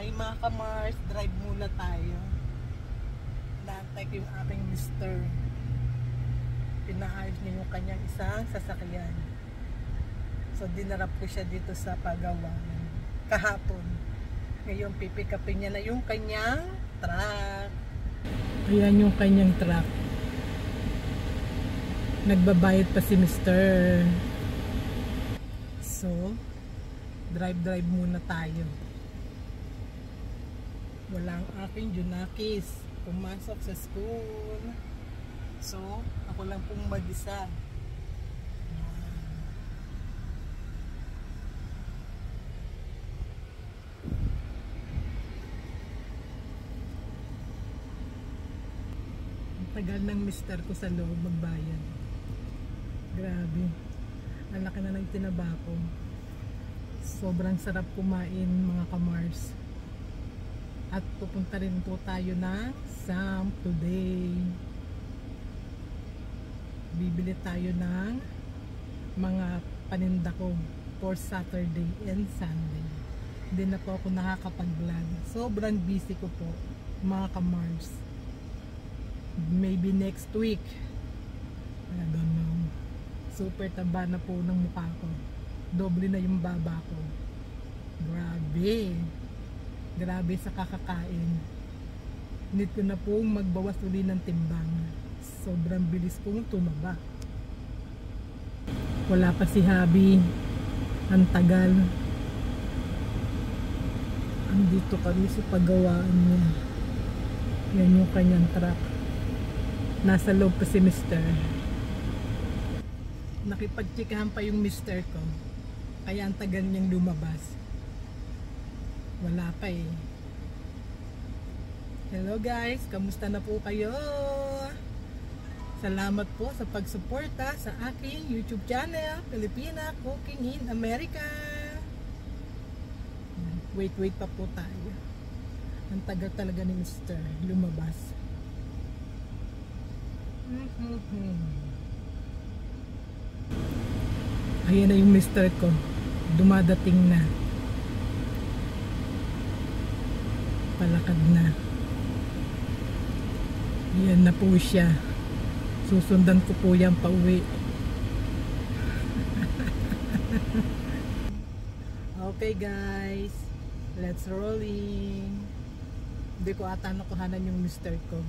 Hi mga ka-Mars, drive muna tayo. Naantay ko yung aking mister. Pinaayos niya yung kanyang isang sasakyan. So dinarap ko siya dito sa Pagawan kahapon. Ngayon pipikapin niya na yung kanyang truck. Ayan yung kanyang truck. Nagbabayad pa si mister. So drive muna tayo. Walang aking Junakis pumasok sa school. So ako lang pong mag-isa. Ang tagal ng mister ko sa loob magbayad. Grabe. Ang laki na ng tinaba ko. Sobrang sarap kumain mga ka-Mars. At pupunta rin po tayo ng Sam today. Bibili tayo ng mga paninda ko for Saturday and Sunday. Hindi na po ako nakakapag-vlog. Sobrang busy ko po mga ka-Mars. Maybe next week. I don't know. Super taba na po ng mukha ko. Doble na yung baba ko. Grabe sa kakakain. Need ko na pong magbawas uli ng timbang. Sobrang bilis kong tumaba. Wala pa si Habi. Ang tagal. Andito kami sa paggawaan niya. Yan yung kanyang truck. Nasa loob pa si mister. Nakipagtsikahan pa yung mister ko. Kaya ang tagal niyang lumabas. Wala pa eh. Hello guys, kamusta na po kayo? Salamat po sa pagsuporta sa aking YouTube channel, Filipina Cooking in America. Wait pa po tayo. Ang tagal talaga ni mister lumabas. Ayan na yung mister ko. Dumadating na. Palakad na. Ayan na po siya. Susundan ko po yan pa uwi. Okay guys, let's rolling. Hindi ko ata nakuhanan yung mister ko.